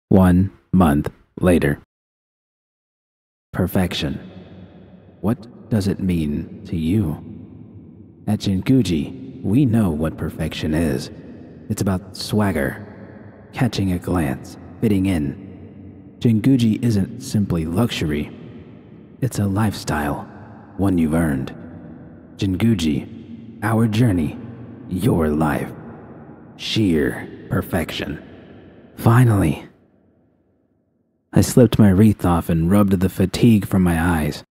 1 month later. Perfection. What does it mean to you? At Jinguji, we know what perfection is. It's about swagger, catching a glance, fitting in. Jinguji isn't simply luxury. It's a lifestyle, one you've earned. Jinguji, our journey, your life. Sheer perfection. Finally. I slipped my wreath off and rubbed the fatigue from my eyes.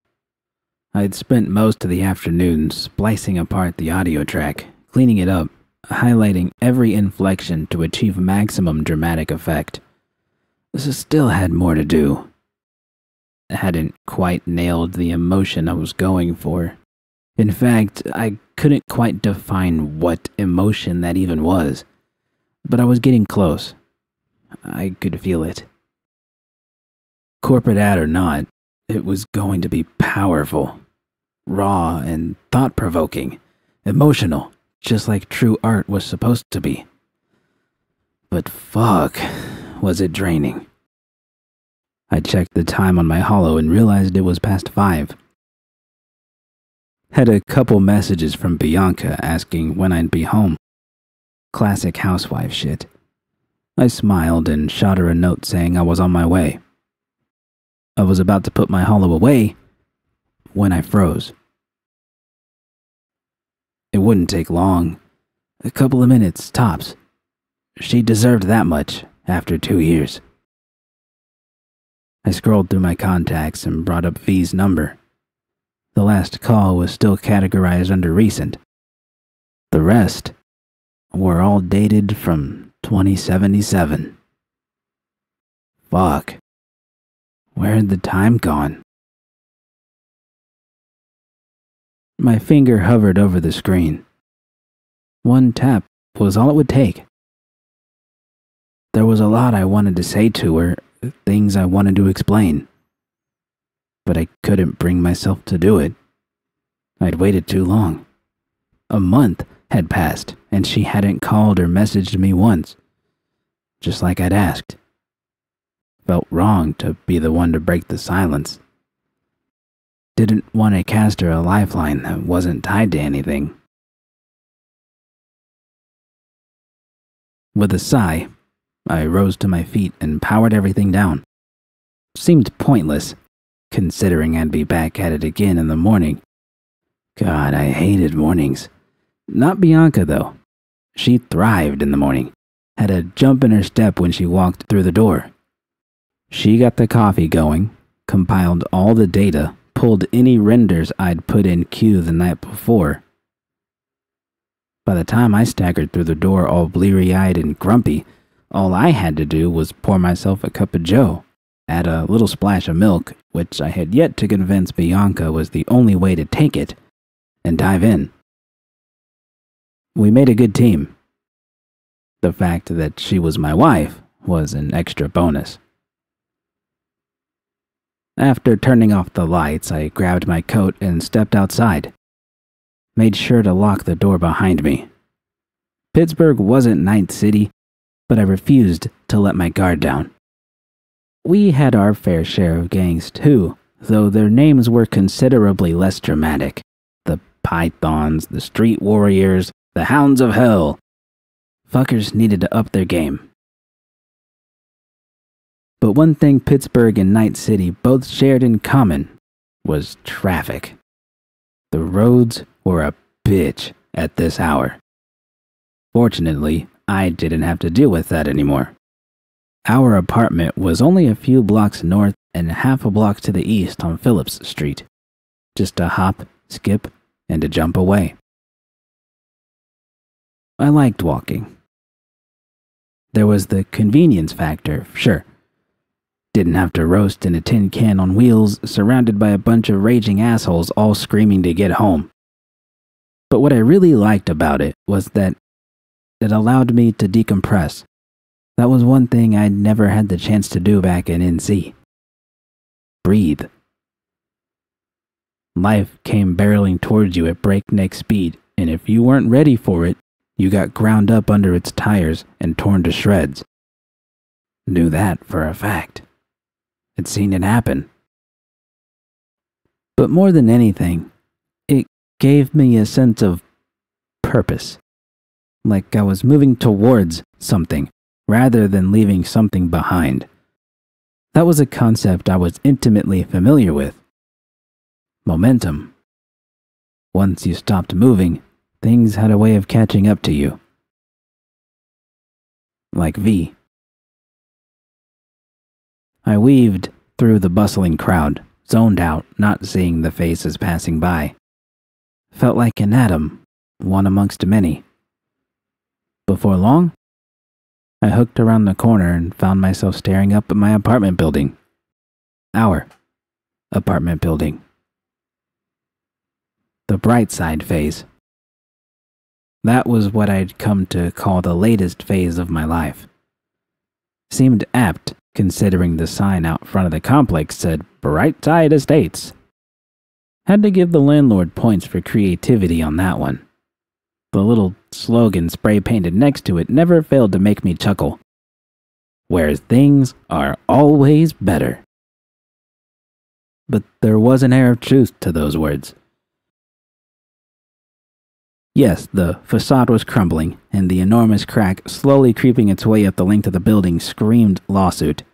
I'd spent most of the afternoon splicing apart the audio track, cleaning it up, highlighting every inflection to achieve maximum dramatic effect. Still had more to do. I hadn't quite nailed the emotion I was going for. In fact, I couldn't quite define what emotion that even was. But I was getting close. I could feel it. Corporate ad or not, it was going to be powerful, raw and thought-provoking, emotional, just like true art was supposed to be. But fuck, was it draining. I checked the time on my holo and realized it was past 5. Had a couple messages from Bianca asking when I'd be home. Classic housewife shit. I smiled and shot her a note saying I was on my way. I was about to put my holo away when I froze. It wouldn't take long. A couple of minutes, tops. She deserved that much after 2 years. I scrolled through my contacts and brought up V's number. The last call was still categorized under recent. The rest were all dated from 2077. Fuck. Where had the time gone? My finger hovered over the screen. One tap was all it would take. There was a lot I wanted to say to her, things I wanted to explain. But I couldn't bring myself to do it. I'd waited too long. A month had passed, and she hadn't called or messaged me once, just like I'd asked. Felt wrong to be the one to break the silence. Didn't want to cast her a lifeline that wasn't tied to anything. With a sigh, I rose to my feet and powered everything down. Seemed pointless, considering I'd be back at it again in the morning. God, I hated mornings. Not Bianca, though. She thrived in the morning, had a jump in her step when she walked through the door. She got the coffee going, compiled all the data, pulled any renders I'd put in queue the night before. By the time I staggered through the door all bleary-eyed and grumpy, all I had to do was pour myself a cup of joe, add a little splash of milk, which I had yet to convince Bianca was the only way to take it, and dive in. We made a good team. The fact that she was my wife was an extra bonus. After turning off the lights, I grabbed my coat and stepped outside. Made sure to lock the door behind me. Pittsburgh wasn't Night City, but I refused to let my guard down. We had our fair share of gangs too, though their names were considerably less dramatic. The Pythons, the Street Warriors, the Hounds of Hell. Fuckers needed to up their game. But one thing Pittsburgh and Night City both shared in common was traffic. The roads were a bitch at this hour. Fortunately, I didn't have to deal with that anymore. Our apartment was only a few blocks north and half a block to the east on Phillips Street. Just a hop, skip, and a jump away. I liked walking. There was the convenience factor, sure. Didn't have to roast in a tin can on wheels, surrounded by a bunch of raging assholes all screaming to get home. But what I really liked about it was that it allowed me to decompress. That was one thing I'd never had the chance to do back in NC. Breathe. Life came barreling towards you at breakneck speed, and if you weren't ready for it, you got ground up under its tires and torn to shreds. Knew that for a fact. Had seen it happen. But more than anything, it gave me a sense of purpose. Like I was moving towards something, rather than leaving something behind. That was a concept I was intimately familiar with. Momentum. Once you stopped moving, things had a way of catching up to you. Like V. I weaved through the bustling crowd, zoned out, not seeing the faces passing by. Felt like an atom, one amongst many. Before long, I hooked around the corner and found myself staring up at my apartment building. Our apartment building. The bright side phase. That was what I'd come to call the latest phase of my life. Seemed apt, considering the sign out front of the complex said Bright Side Estates. Had to give the landlord points for creativity on that one. The little slogan spray-painted next to it never failed to make me chuckle. Where things are always better. But there was an air of truth to those words. Yes, the facade was crumbling, and the enormous crack slowly creeping its way up the length of the building screamed lawsuit.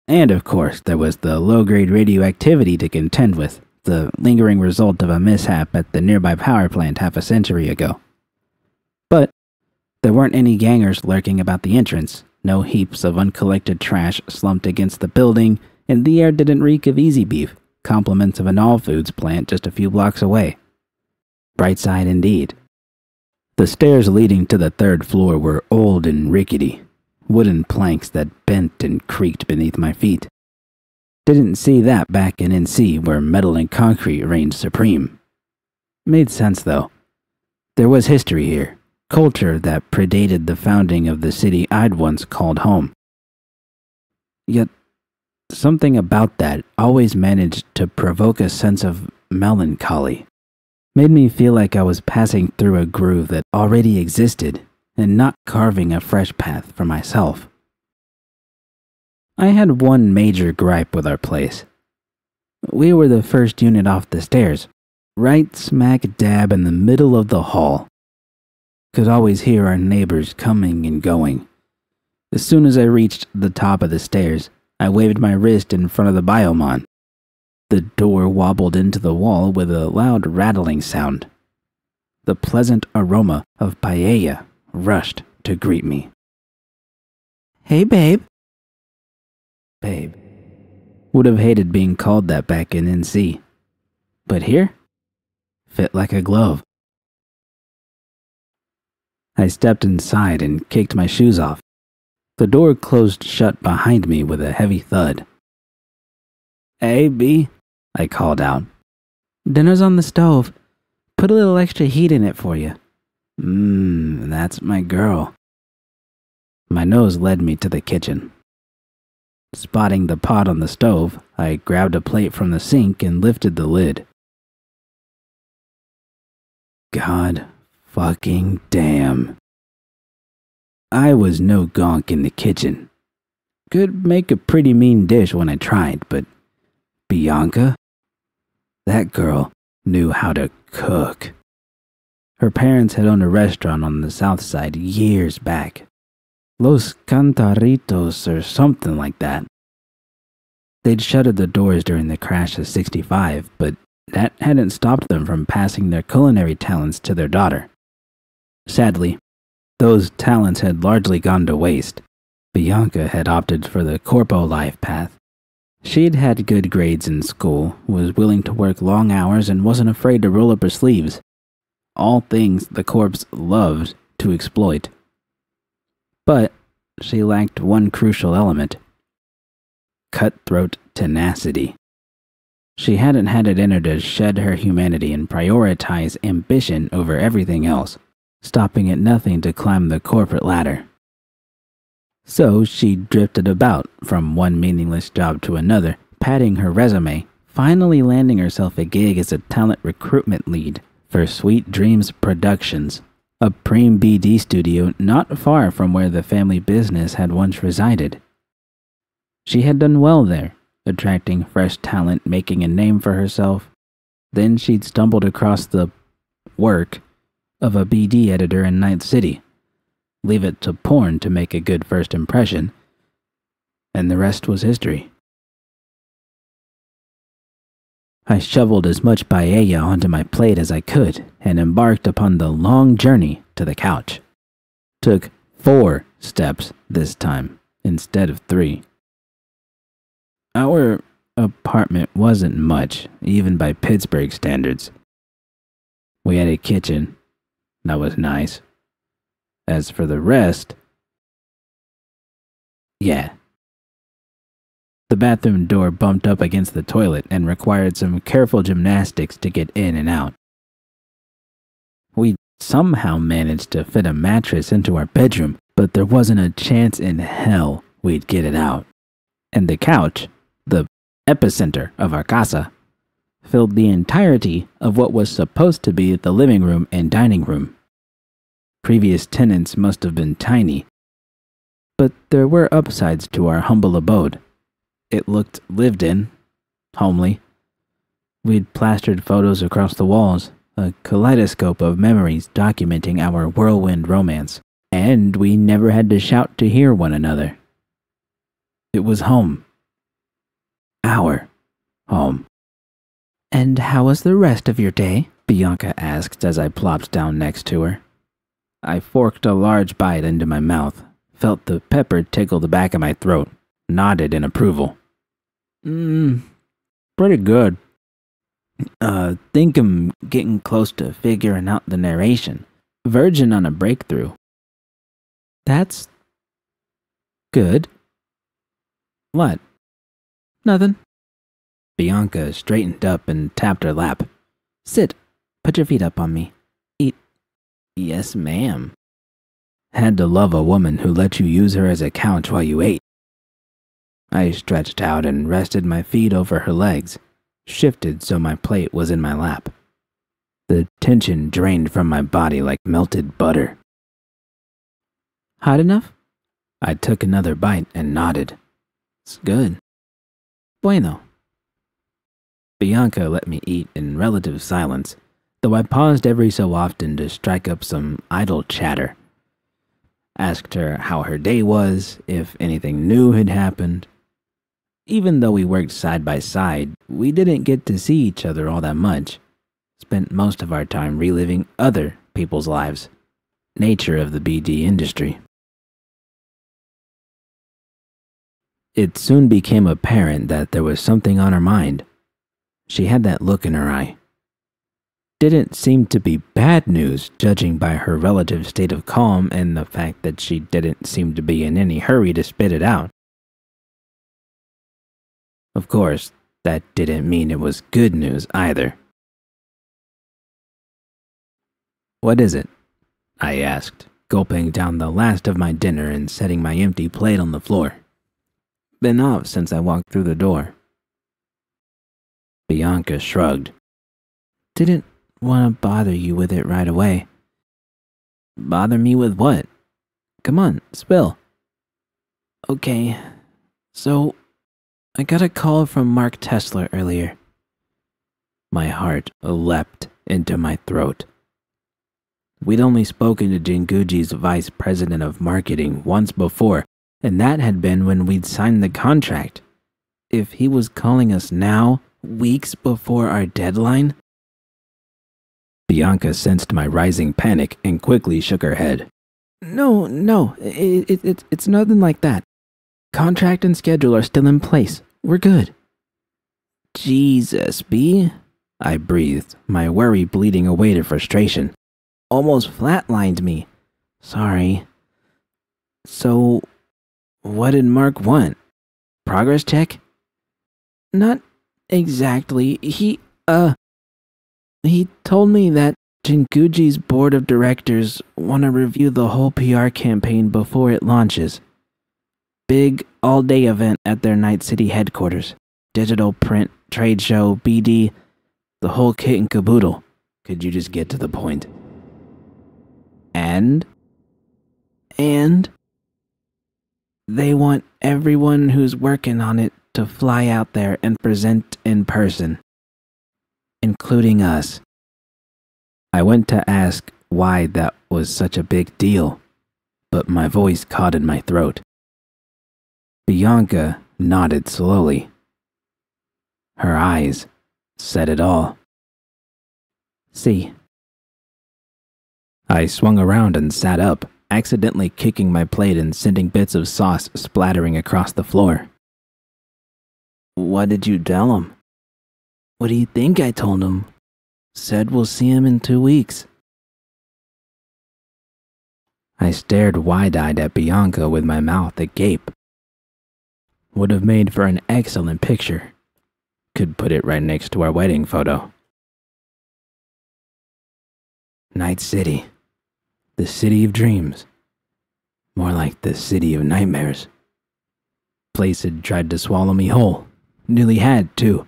And of course, there was the low-grade radioactivity to contend with, the lingering result of a mishap at the nearby power plant half a century ago. But there weren't any gangers lurking about the entrance, no heaps of uncollected trash slumped against the building, and the air didn't reek of easy beef, compliments of an all-foods plant just a few blocks away. Bright side indeed. The stairs leading to the third floor were old and rickety, wooden planks that bent and creaked beneath my feet. Didn't see that back in NC where metal and concrete reigned supreme. Made sense though. There was history here, culture that predated the founding of the city I'd once called home. Yet, something about that always managed to provoke a sense of melancholy. Made me feel like I was passing through a groove that already existed and not carving a fresh path for myself. I had one major gripe with our place. We were the first unit off the stairs, right smack dab in the middle of the hall. Could always hear our neighbors coming and going. As soon as I reached the top of the stairs, I waved my wrist in front of the biomon. The door wobbled into the wall with a loud rattling sound. The pleasant aroma of paella rushed to greet me. "Hey, babe." Babe. Would have hated being called that back in NC. But here, fit like a glove. I stepped inside and kicked my shoes off. The door closed shut behind me with a heavy thud. "Hey, B," I called out. "Dinner's on the stove. Put a little extra heat in it for you." That's my girl." My nose led me to the kitchen. Spotting the pot on the stove, I grabbed a plate from the sink and lifted the lid. God fucking damn. I was no gonk in the kitchen. Could make a pretty mean dish when I tried, but Bianca? That girl knew how to cook. Her parents had owned a restaurant on the south side years back. Los Cantaritos or something like that. They'd shuttered the doors during the crash of '65, but that hadn't stopped them from passing their culinary talents to their daughter. Sadly, those talents had largely gone to waste. Bianca had opted for the corpo life path. She'd had good grades in school, was willing to work long hours, and wasn't afraid to roll up her sleeves. All things the corps loved to exploit. But she lacked one crucial element: cutthroat tenacity. She hadn't had it in her to shed her humanity and prioritize ambition over everything else, stopping at nothing to climb the corporate ladder. So she drifted about from one meaningless job to another, padding her resume, finally landing herself a gig as a talent recruitment lead for Sweet Dreams Productions, a preem BD studio not far from where the family business had once resided. She had done well there, attracting fresh talent, making a name for herself. Then she'd stumbled across the work of a BD editor in Night City. Leave it to porn to make a good first impression, and the rest was history. I shoveled as much paella onto my plate as I could and embarked upon the long journey to the couch. Took 4 steps this time, instead of 3. Our apartment wasn't much, even by Pittsburgh standards. We had a kitchen. That was nice. As for the rest, yeah. The bathroom door bumped up against the toilet and required some careful gymnastics to get in and out. We somehow managed to fit a mattress into our bedroom, but there wasn't a chance in hell we'd get it out. And the couch, the epicenter of our casa, filled the entirety of what was supposed to be the living room and dining room. Previous tenants must have been tiny, but there were upsides to our humble abode. It looked lived in, homely. We'd plastered photos across the walls, a kaleidoscope of memories documenting our whirlwind romance, and we never had to shout to hear one another. It was home. Our home. "And how was the rest of your day?" Bianca asked as I plopped down next to her. I forked a large bite into my mouth, felt the pepper tickle the back of my throat, nodded in approval. Pretty good. Think I'm getting close to figuring out the narration. Virgin on a breakthrough. That's good. What? Nothing. Bianca straightened up and tapped her lap. Sit. Put your feet up on me. Eat. Yes, ma'am. Had to love a woman who let you use her as a couch while you ate. I stretched out and rested my feet over her legs, shifted so my plate was in my lap. The tension drained from my body like melted butter. Hot enough? I took another bite and nodded. It's good. Bueno. Bianca let me eat in relative silence, though I paused every so often to strike up some idle chatter. Asked her how her day was, if anything new had happened. Even though we worked side by side, we didn't get to see each other all that much. Spent most of our time reliving other people's lives. Nature of the BD industry. It soon became apparent that there was something on her mind. She had that look in her eye. Didn't seem to be bad news, judging by her relative state of calm and the fact that she didn't seem to be in any hurry to spit it out. Of course, that didn't mean it was good news either. What is it? I asked, gulping down the last of my dinner and setting my empty plate on the floor. Been off since I walked through the door. Bianca shrugged. Didn't want to bother you with it right away. Bother me with what? Come on, spill. Okay, so I got a call from Mark Tesler earlier. My heart leapt into my throat. We'd only spoken to Jinguji's vice president of marketing once before, and that had been when we'd signed the contract. If he was calling us now, weeks before our deadline? Bianca sensed my rising panic and quickly shook her head. No, it's nothing like that. Contract and schedule are still in place. We're good. Jesus, B, I breathed, my worry bleeding away to frustration. Almost flatlined me. Sorry. So, what did Mark want? Progress check? Not exactly. He told me that Jinguji's board of directors want to review the whole PR campaign before it launches. Big, all-day event at their Night City headquarters. Digital print, trade show, BD, the whole kit and caboodle. Could you just get to the point? And They want everyone who's working on it to fly out there and present in person, including us. I went to ask why that was such a big deal, but my voice caught in my throat. Bianca nodded slowly. Her eyes said it all. See. I swung around and sat up, accidentally kicking my plate and sending bits of sauce splattering across the floor. What did you tell him? What do you think I told him? Said we'll see him in 2 weeks. I stared wide-eyed at Bianca with my mouth agape. Would have made for an excellent picture. Could put it right next to our wedding photo. Night City. The city of dreams. More like the city of nightmares. Place had tried to swallow me whole. Nearly had, too.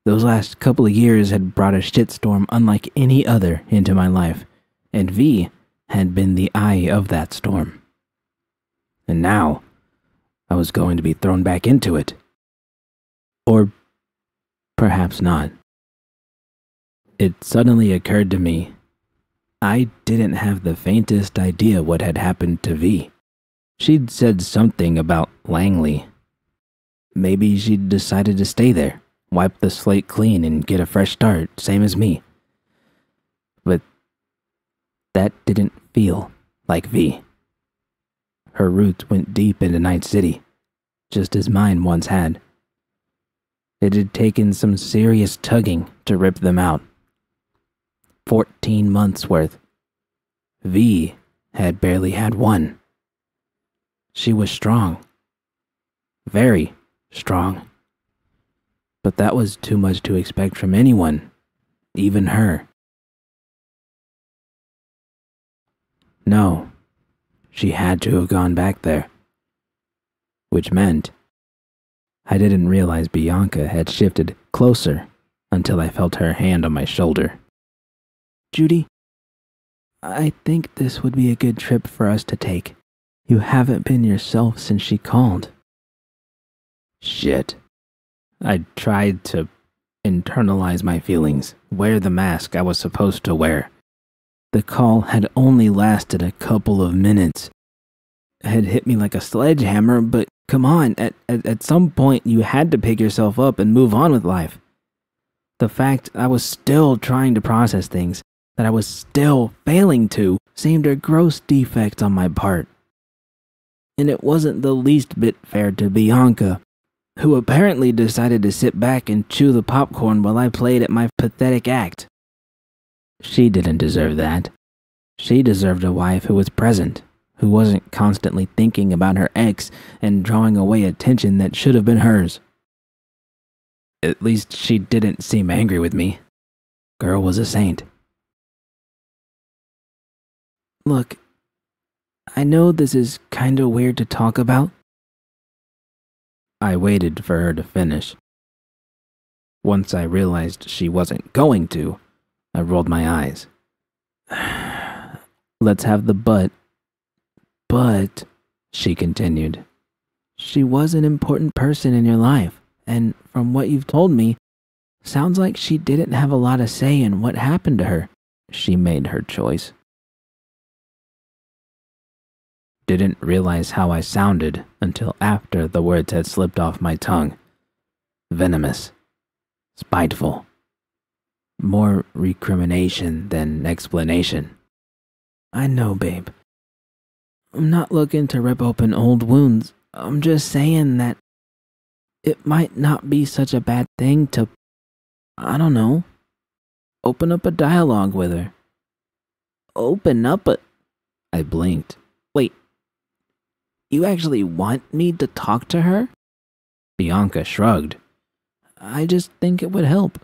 Those last couple of years had brought a shitstorm unlike any other into my life, and V had been the eye of that storm. And now, I was going to be thrown back into it. Or perhaps not. It suddenly occurred to me, I didn't have the faintest idea what had happened to V. She'd said something about Langley. Maybe she'd decided to stay there, wipe the slate clean and get a fresh start, same as me. But that didn't feel like V. Her roots went deep into Night City, just as mine once had. It had taken some serious tugging to rip them out. 14 months worth. V had barely had one. She was strong. Very strong. But that was too much to expect from anyone, even her. No, she had to have gone back there. Which meant I didn't realize Bianca had shifted closer until I felt her hand on my shoulder. Judy, I think this would be a good trip for us to take. You haven't been yourself since she called. Shit. I tried to internalize my feelings, wear the mask I was supposed to wear. The call had only lasted a couple of minutes. It had hit me like a sledgehammer, but come on, at some point you had to pick yourself up and move on with life. The fact I was still trying to process things, that I was still failing to, seemed a gross defect on my part. And it wasn't the least bit fair to Bianca, who apparently decided to sit back and chew the popcorn while I played at my pathetic act. She didn't deserve that. She deserved a wife who was present, who wasn't constantly thinking about her ex and drawing away attention that should have been hers. At least she didn't seem angry with me. Girl was a saint. Look, I know this is kinda weird to talk about. I waited for her to finish. Once I realized she wasn't going to, I rolled my eyes. Let's have the but, she continued. She was an important person in your life, and from what you've told me, sounds like she didn't have a lot of say in what happened to her. She made her choice. Didn't realize how I sounded until after the words had slipped off my tongue. Venomous. Spiteful. More recrimination than explanation. I know, babe. I'm not looking to rip open old wounds. I'm just saying that it might not be such a bad thing to, I don't know, open up a dialogue with her. Open up a... I blinked. Wait. You actually want me to talk to her? Bianca shrugged. I just think it would help.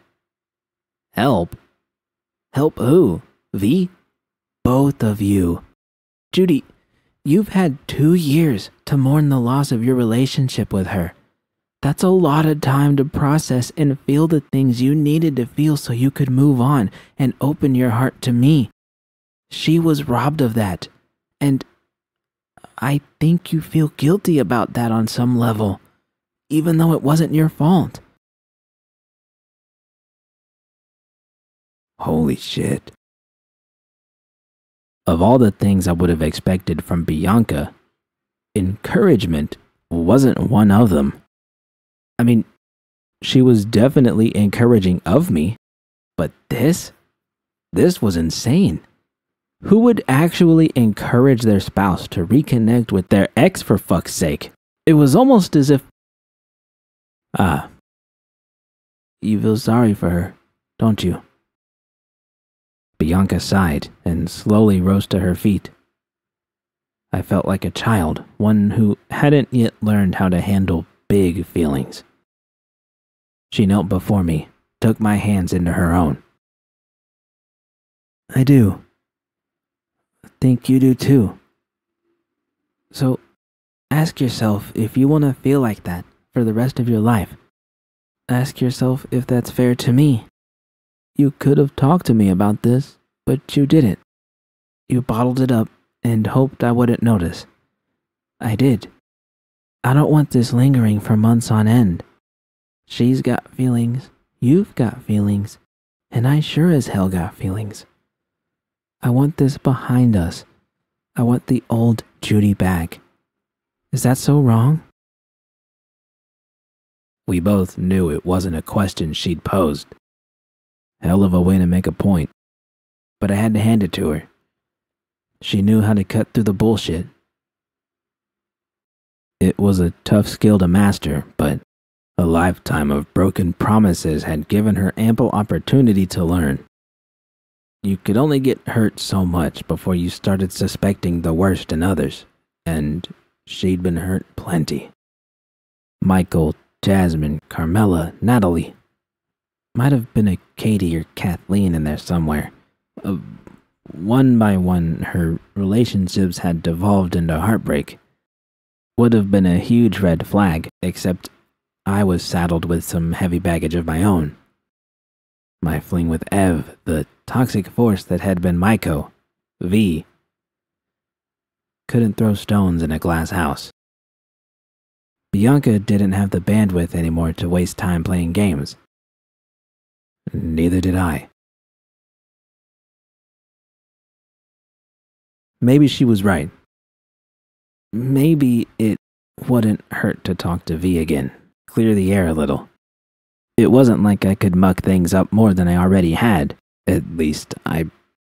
Help? Help who? V? Both of you. Judy, you've had 2 years to mourn the loss of your relationship with her. That's a lot of time to process and feel the things you needed to feel so you could move on and open your heart to me. She was robbed of that. And I think you feel guilty about that on some level, even though it wasn't your fault. Holy shit. Of all the things I would have expected from Bianca, encouragement wasn't one of them. I mean, she was definitely encouraging of me, but this was insane. Who would actually encourage their spouse to reconnect with their ex, for fuck's sake? It was almost as if... You feel sorry for her, don't you? Bianca sighed and slowly rose to her feet. I felt like a child, one who hadn't yet learned how to handle big feelings. She knelt before me, took my hands into her own. I do. I think you do too. So, ask yourself if you want to feel like that for the rest of your life. Ask yourself if that's fair to me. You could have talked to me about this, but you didn't. You bottled it up and hoped I wouldn't notice. I did. I don't want this lingering for months on end. She's got feelings, you've got feelings, and I sure as hell got feelings. I want this behind us. I want the old Judy back. Is that so wrong? We both knew it wasn't a question she'd posed. Hell of a way to make a point. But I had to hand it to her. She knew how to cut through the bullshit. It was a tough skill to master, but a lifetime of broken promises had given her ample opportunity to learn. You could only get hurt so much before you started suspecting the worst in others, and she'd been hurt plenty. Michael, Jasmine, Carmela, Natalie. Might have been a Katie or Kathleen in there somewhere. One by one, her relationships had devolved into heartbreak. Would have been a huge red flag, except I was saddled with some heavy baggage of my own. My fling with Ev, the toxic force that had been Maiko, V. Couldn't throw stones in a glass house. Bianca didn't have the bandwidth anymore to waste time playing games. Neither did I. Maybe she was right. Maybe it wouldn't hurt to talk to V again, clear the air a little. It wasn't like I could muck things up more than I already had. At least, I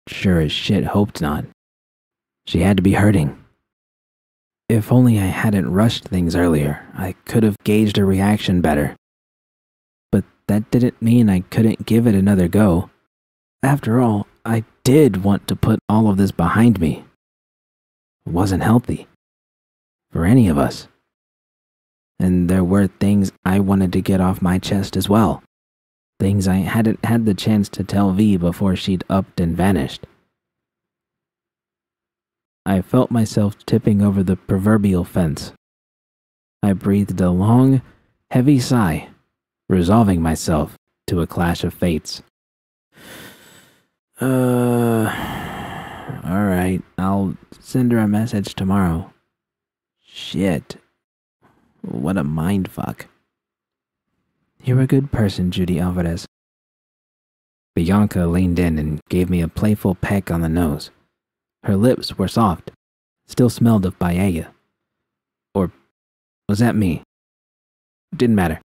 sure as shit hoped not. She had to be hurting. If only I hadn't rushed things earlier, I could have gauged her reaction better. But that didn't mean I couldn't give it another go. After all, I did want to put all of this behind me. It wasn't healthy. For any of us. And there were things I wanted to get off my chest as well. Things I hadn't had the chance to tell V before she'd upped and vanished. I felt myself tipping over the proverbial fence. I breathed a long, heavy sigh, resolving myself to a clash of fates. Alright, I'll send her a message tomorrow. Shit. What a mindfuck. You're a good person, Judy Alvarez. Bianca leaned in and gave me a playful peck on the nose. Her lips were soft, still smelled of paella. Or was that me? Didn't matter.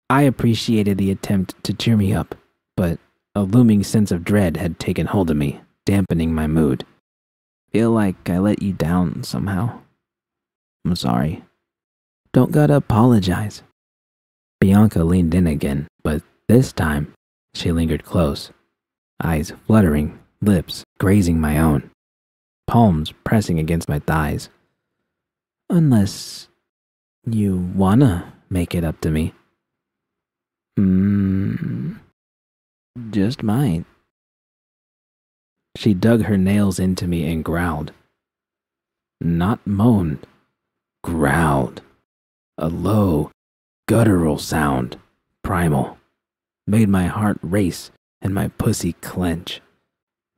I appreciated the attempt to cheer me up, but a looming sense of dread had taken hold of me, dampening my mood. Feel like I let you down somehow. I'm sorry. Don't gotta apologize. Bianca leaned in again, but this time she lingered close, eyes fluttering, lips grazing my own, palms pressing against my thighs. Unless you wanna make it up to me. Just might. She dug her nails into me and growled. Not moaned, growled. A low, guttural sound, primal, made my heart race and my pussy clench.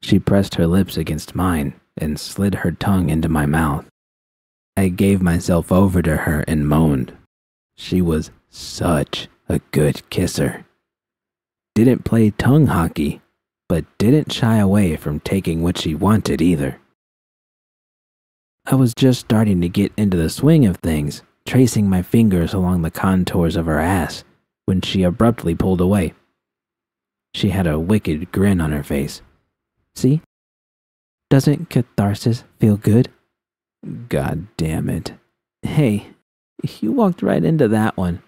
She pressed her lips against mine and slid her tongue into my mouth. I gave myself over to her and moaned. She was such a good kisser. Didn't play tongue hockey, but didn't shy away from taking what she wanted either. I was just starting to get into the swing of things, tracing my fingers along the contours of her ass, when she abruptly pulled away. She had a wicked grin on her face. See? Doesn't catharsis feel good? God damn it. Hey, you walked right into that one.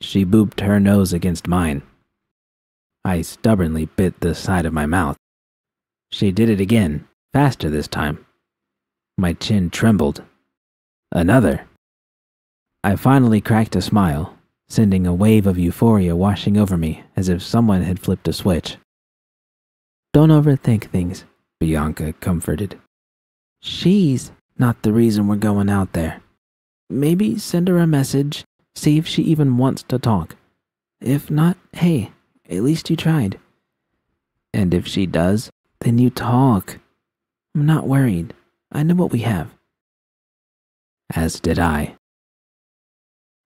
She booped her nose against mine. I stubbornly bit the side of my mouth. She did it again, faster this time. My chin trembled. Another. I finally cracked a smile, sending a wave of euphoria washing over me as if someone had flipped a switch. Don't overthink things, Bianca comforted. She's not the reason we're going out there. Maybe send her a message, see if she even wants to talk. If not, hey, at least you tried. And if she does, then you talk. I'm not worried. I know what we have. As did I.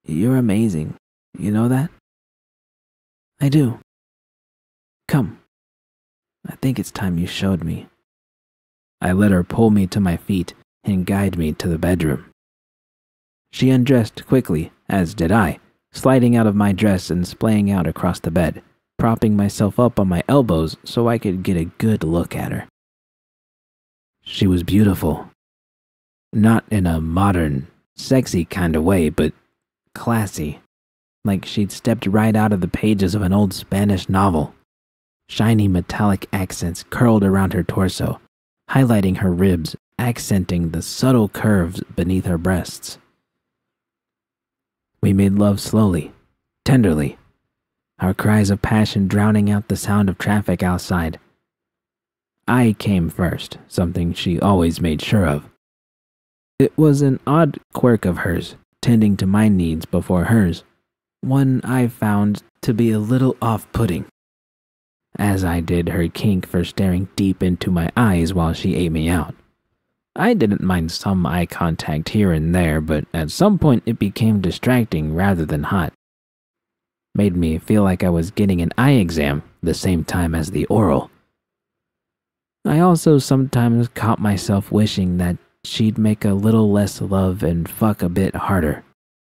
You're amazing. You know that? I do. Come. I think it's time you showed me. I let her pull me to my feet and guide me to the bedroom. She undressed quickly, as did I, sliding out of my dress and splaying out across the bed, propping myself up on my elbows so I could get a good look at her. She was beautiful. Not in a modern, sexy kind of way, but classy, like she'd stepped right out of the pages of an old Spanish novel. Shiny metallic accents curled around her torso, highlighting her ribs, accenting the subtle curves beneath her breasts. We made love slowly, tenderly, our cries of passion drowning out the sound of traffic outside. I came first, something she always made sure of. It was an odd quirk of hers, tending to my needs before hers, one I found to be a little off-putting, as I did her kink for staring deep into my eyes while she ate me out. I didn't mind some eye contact here and there, but at some point it became distracting rather than hot. Made me feel like I was getting an eye exam the same time as the oral. I also sometimes caught myself wishing that she'd make a little less love and fuck a bit harder.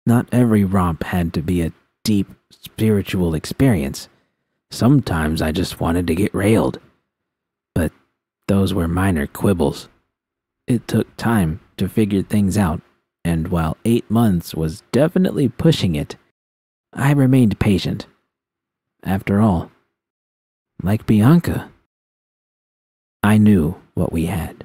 Not every romp had to be a deep spiritual experience. Sometimes I just wanted to get railed. But those were minor quibbles. It took time to figure things out, and while 8 months was definitely pushing it, I remained patient. After all, like Bianca, I knew what we had.